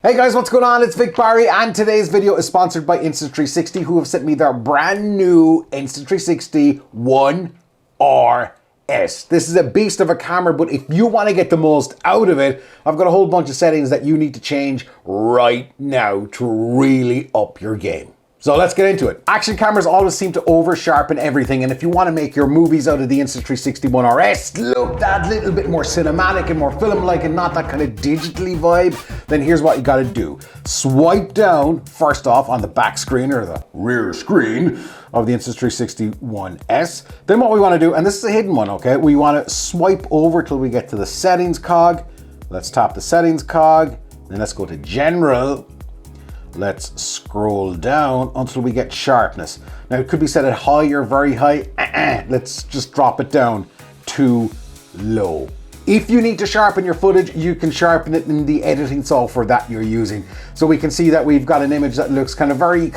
Hey guys, what's going on? It's Vic Barry, and today's video is sponsored by Insta360, who have sent me their brand new Insta360 One RS. This is a beast of a camera, but if you want to get the most out of it, I've got a whole bunch of settings that you need to change right now to really up your game. So let's get into it. Action cameras always seem to over sharpen everything, and if you want to make your movies out of the Insta360 One RS look that little bit more cinematic and more film-like and not that kind of digitally vibe, then here's what you got to do. Swipe down first off on the back screen or the rear screen of the Insta360 One S. Then what we want to do, and this is a hidden one, okay? We want to swipe over till we get to the settings cog. Let's tap the settings cog, then let's go to general. Let's scroll down until we get sharpness. Now it could be set at high or very high. Let's just drop it down to low. If you need to sharpen your footage, you can sharpen it in the editing software that you're using. So we can see that we've got an image that looks very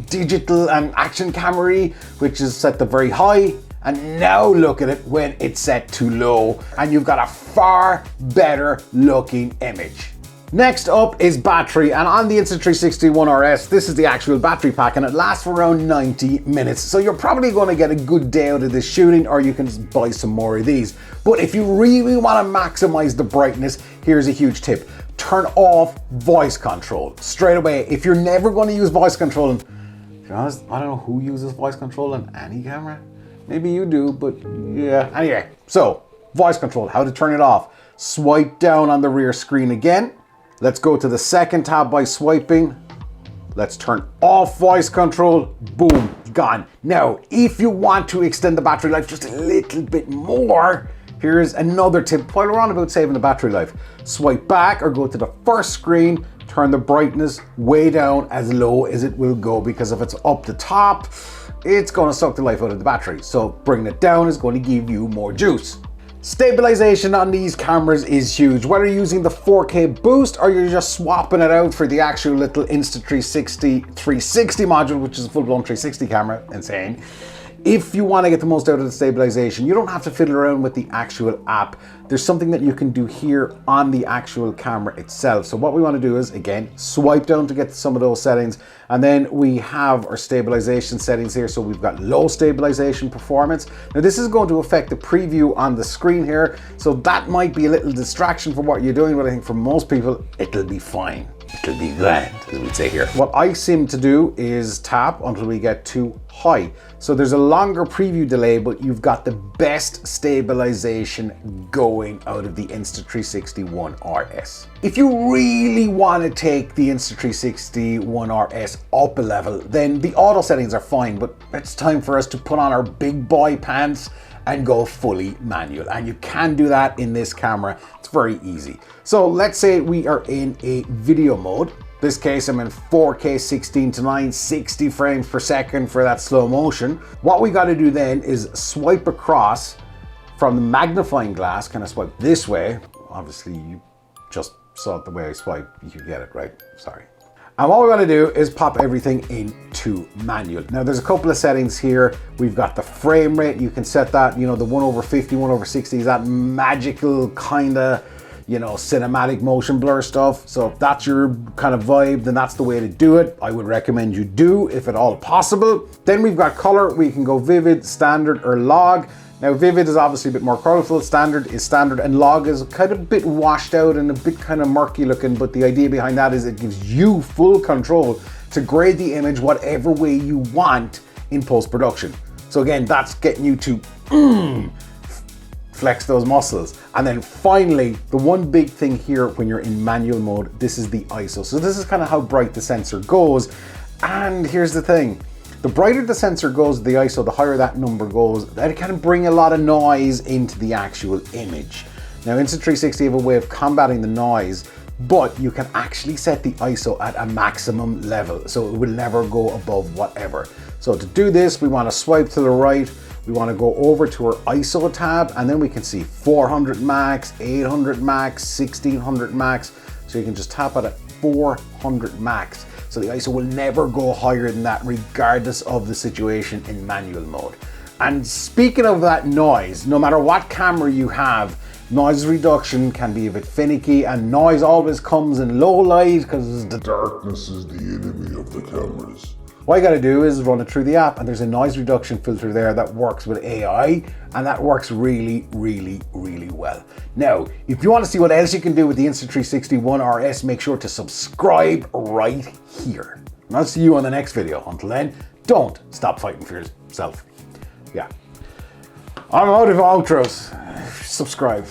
digital and action camera-y, which is set to very high. And now look at it when it's set to low, and you've got a far better looking image. Next up is battery, and on the Insta360 One RS, this is the actual battery pack, and it lasts for around 90 minutes. So you're probably going to get a good day out of this shooting, or you can just buy some more of these. But if you really want to maximize the brightness, here's a huge tip. Turn off voice control straight away. If you're never going to use voice control, and to be honest, I don't know who uses voice control on any camera. Maybe you do, but yeah. Anyway, so voice control, how to turn it off. Swipe down on the rear screen again. Let's go to the second tab by swiping. Let's turn off voice control. Boom, gone. Now, if you want to extend the battery life just a little bit more, here's another tip while we're on about saving the battery life. Swipe back or go to the first screen, turn the brightness way down as low as it will go, because if it's up the top, it's going to suck the life out of the battery. So bringing it down is going to give you more juice. Stabilization on these cameras is huge. Whether you're using the 4K boost or you're just swapping it out for the actual little Insta360 360 module, which is a full-blown 360 camera, insane. If you want to get the most out of the stabilization, you don't have to fiddle around with the actual app. There's something that you can do here on the actual camera itself. So what we want to do is, again, swipe down to get to some of those settings. And then we have our stabilization settings here. So we've got low stabilization performance. Now this is going to affect the preview on the screen here. So that might be a little distraction for what you're doing, but I think for most people, it'll be fine. It'll be grand, as we'd say here. What I seem to do is tap until we get to high. So there's a longer preview delay, but you've got the best stabilization going out of the Insta360 One RS. If you really want to take the Insta360 One RS up a level, then the auto settings are fine, but it's time for us to put on our big boy pants and go fully manual. And you can do that in this camera. It's very easy. So let's say we are in a video mode. This case, I'm in 4K 16:9, 60 frames per second for that slow motion. What we got to do then is swipe across from the magnifying glass, kind of swipe this way. Obviously, you just saw it the way I swipe. You get it, right? Sorry. And what we want to do is pop everything into manual. Now there's a couple of settings here. We've got the frame rate. You can set that, the 1/50, 1/60 is that magical kind of, cinematic motion blur stuff. So if that's your kind of vibe, then that's the way to do it. I would recommend you do, if at all possible. Then we've got color. We can go vivid, standard, or log. Now vivid is obviously a bit more colorful, standard is standard, and log is kind of a bit washed out and a bit kind of murky looking, but the idea behind that is it gives you full control to grade the image whatever way you want in post-production. So again, that's getting you to flex those muscles. And then finally, the one big thing here when you're in manual mode, this is the ISO. So this is kind of how bright the sensor goes. And here's the thing. The brighter the sensor goes, the ISO, the higher that number goes, that can bring a lot of noise into the actual image. Now Insta360 have a way of combating the noise, but you can actually set the ISO at a maximum level, so it will never go above whatever. So to do this, we want to swipe to the right, we want to go over to our ISO tab, and then we can see 400 max, 800 max, 1600 max, so you can just tap it at 400 max. So the ISO will never go higher than that regardless of the situation in manual mode. And speaking of that noise, no matter what camera you have, Noise reduction can be a bit finicky, and noise always comes in low light because the Darkness is the enemy of the cameras. What you gotta do is run it through the app, and there's a noise reduction filter there that works with AI, and that works really, really, really well. Now, if you want to see what else you can do with the Insta360 One RS, make sure to subscribe right here. And I'll see you on the next video. Until then, don't stop fighting for yourself. Yeah. I'm out of outros. Subscribe.